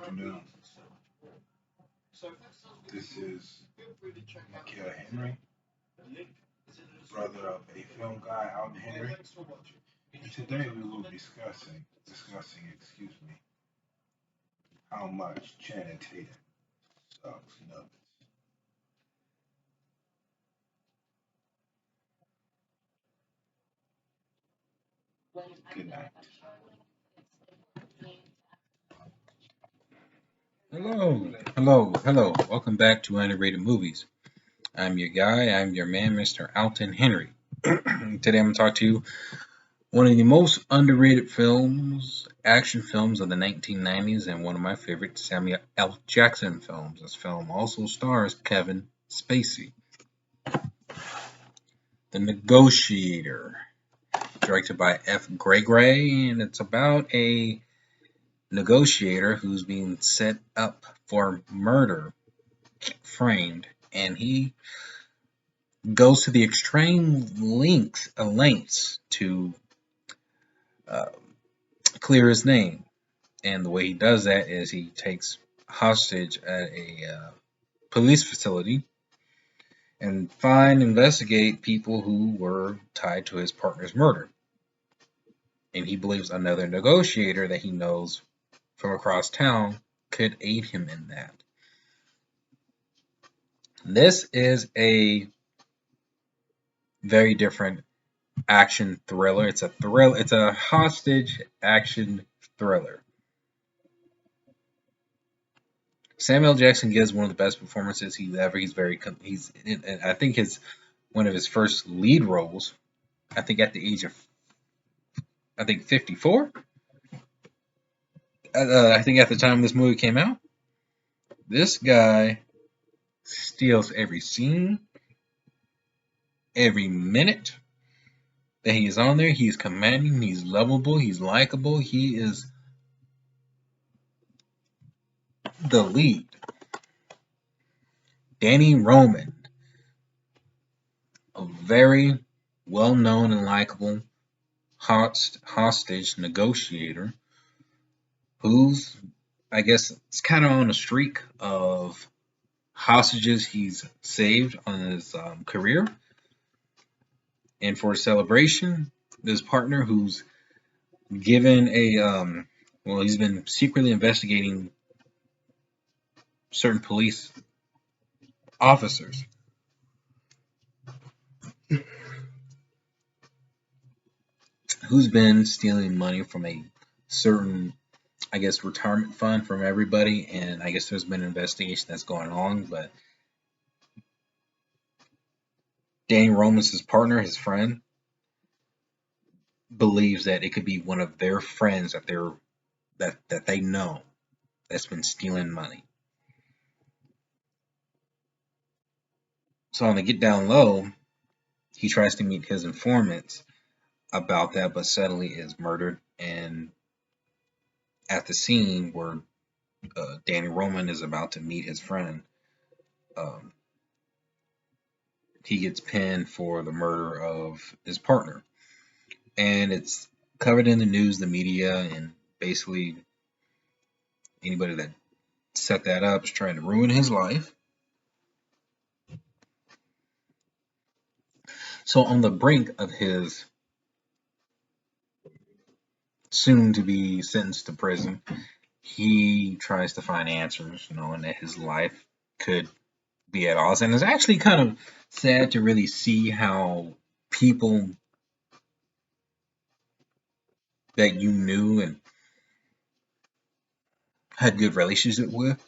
afternoon. This is Nikhil Henry, brother of a film guy, Alton Henry. And today we will be discussing, how much Channing Tatum sucks nuts. Good night. Hello, hello. Welcome back to Underrated Movies. I'm your guy, I'm your man, Mr. Alton Henry. Today I'm going to talk to you one of the most underrated films, action films of the 1990s, and one of my favorite Samuel L. Jackson films. This film also stars Kevin Spacey. The Negotiator, directed by F. Gray, and it's about a negotiator who's being set up for murder, framed, and he goes to the extreme lengths to uh, clear his name. And the way he does that is he takes hostage at a police facility and investigate people who were tied to his partner's murder. And he believes another negotiator that he knows from across town could aid him in that. This is a very different action thriller. It's a thrill. It's a hostage action thriller. Samuel Jackson gives one of the best performances he's ever. He's I think one of his first lead roles. I think at the age of 54. I think at the time this movie came out, this guy steals every scene, every minute that he is on there. He's commanding. He's lovable. He's likable. He is the lead. Danny Roman, a very well-known and likable hostage negotiator who's, I guess, it's kind of on a streak of hostages he's saved on his career. And for a celebration, this partner who's given he's been secretly investigating certain police officers. Who's been stealing money from a certain, I guess, retirement fund from everybody, and I guess there's been an investigation that's going on, but Danny Roman's his partner, his friend, believes that it could be one of their friends that they know that's been stealing money. So on the get down low, he tries to meet his informants about that, but suddenly is murdered. And at the scene where Danny Roman is about to meet his friend, um, he gets pinned for the murder of his partner. And it's covered in the news, the media, and basically anybody that set that up is trying to ruin his life. So on the brink of his soon to be sentenced to prison, he tries to find answers, knowing that his life could be at odds. And it's actually kind of sad to really see how people that you knew and had good relationship with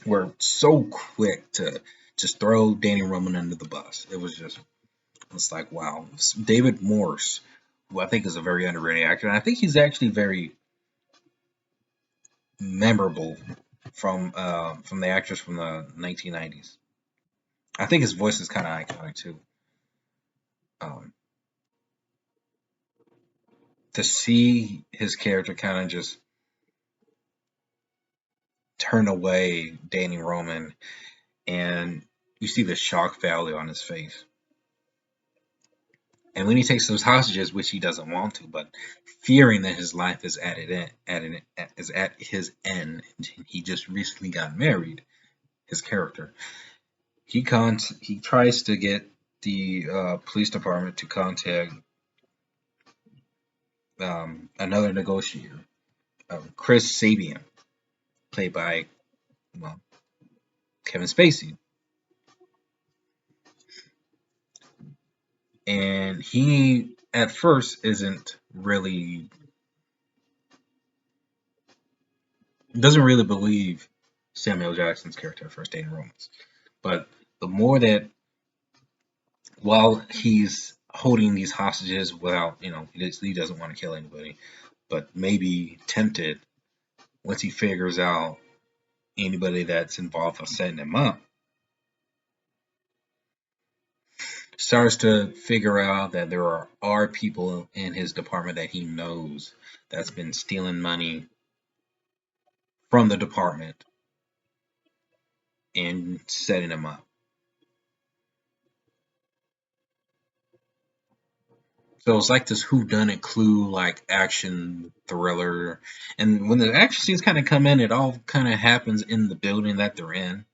were so quick to just throw Danny Roman under the bus. It's like, wow. David Morse, who I think is a very underrated actor, and I think he's actually very memorable from the actors from the 1990s. I think his voice is kind of iconic too. Um, to see his character kind of just turn away Danny Roman, and you see the shock value on his face. And when he takes those hostages, which he doesn't want to, but fearing that his life is at his end, he just recently got married. His character, he tries to get the police department to contact another negotiator, Chris Sabian, played by, well, Kevin Spacey. And he at first doesn't really believe Samuel Jackson's character at first, Danny Roman's. But the more that, while he's holding these hostages without, he doesn't want to kill anybody, but maybe tempted, once he figures out anybody that's involved with setting him up, starts to figure out that there are people in his department that he knows that's been stealing money from the department and setting him up. So it's like this whodunit clue, like action thriller. And when the action scenes kind of come in, it all kind of happens in the building that they're in.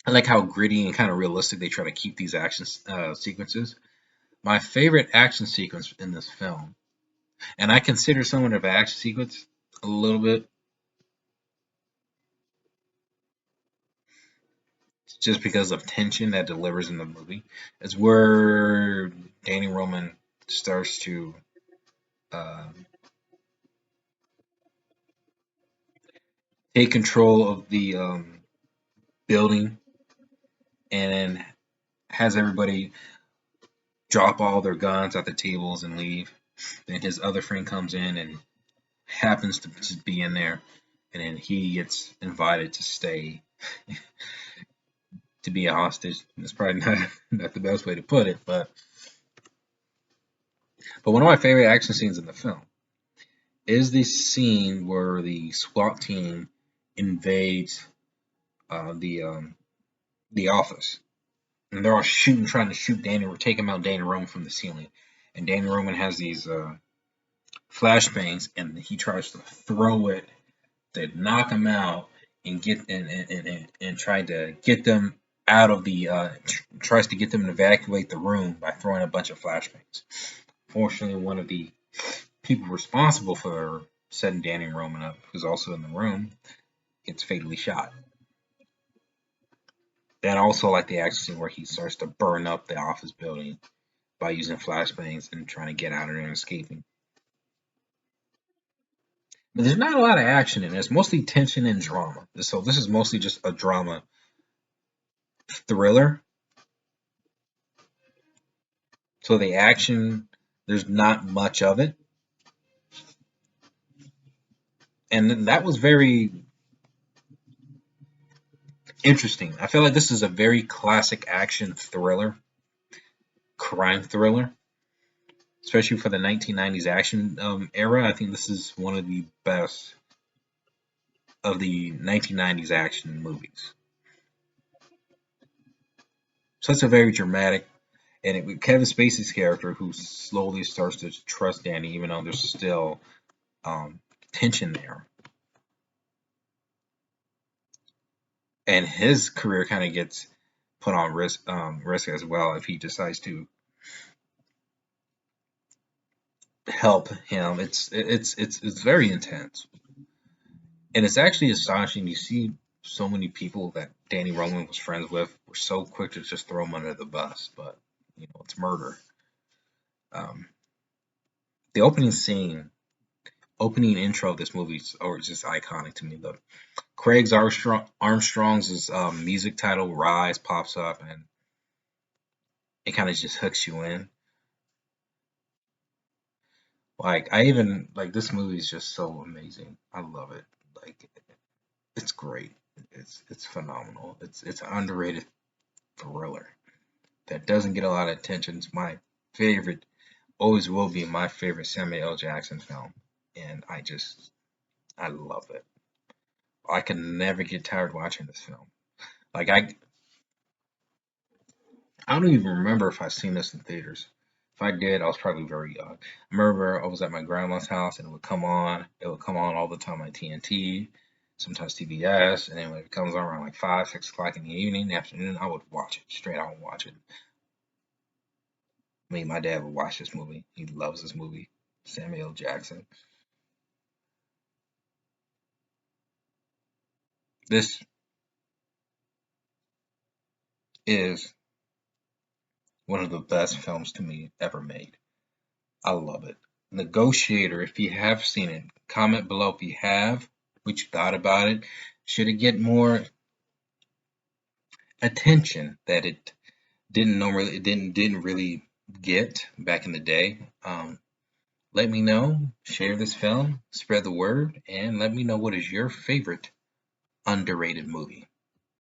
I like how gritty and kind of realistic they try to keep these action sequences. My favorite action sequence in this film, and I consider somewhat of an action sequence a little bit, just because of tension that delivers in the movie, is where Danny Roman starts to uh, take control of the building and has everybody drop all their guns at the tables and leave. Then his other friend comes in and happens to just be in there, and then he gets invited to stay to be a hostage. That's probably not the best way to put it, but one of my favorite action scenes in the film is the scene where the SWAT team invades the office, and they're all trying to shoot taking out Danny Roman from the ceiling, and Danny Roman has these flashbangs, and he tries to throw it to knock them out and try to get them out of the tries to get them to evacuate the room by throwing a bunch of flashbangs. Fortunately, one of the people responsible for setting Danny Roman up, who's also in the room, gets fatally shot. Then also like the action scene where he starts to burn up the office building by using flashbangs and trying to get out of there and escaping. But there's not a lot of action in it. It's mostly tension and drama. So this is mostly just a drama thriller. So the action, there's not much of it. And that was very interesting. I feel like this is a very classic action thriller, crime thriller, especially for the 1990s action era. I think this is one of the best of the 1990s action movies. So it's a very dramatic, and Kevin Spacey's character, who slowly starts to trust Danny, even though there's still tension there. And his career kind of gets put on risk as well if he decides to help him. It's very intense, and it's actually astonishing. You see so many people that Danny Roman was friends with were so quick to just throw him under the bus, but it's murder. The opening intro of this movie is just iconic to me. The Craig Armstrong's music title "Rise" pops up, and it kind of just hooks you in. Like this movie is just so amazing. I love it. Like it's great. It's phenomenal. It's an underrated thriller that doesn't get a lot of attention. It's my favorite. Always will be my favorite Samuel L. Jackson film, and I love it. I could never get tired watching this film. Like I don't even remember if I've seen this in theaters. If I did, I was probably very young. I remember I was at my grandma's house and it would come on. It would come on all the time on TNT, sometimes TBS, and then when it comes on around like 5, 6 o'clock in the evening, the afternoon, I would watch it straight out and watch it. I mean, my dad would watch this movie. He loves this movie. Samuel L. Jackson. This is one of the best films to me ever made. I love it. Negotiator, if you have seen it, comment below if you have, what you thought about it. Should it get more attention that it didn't really get back in the day? Let me know. Share this film, spread the word, and let me know what is your favorite underrated movie.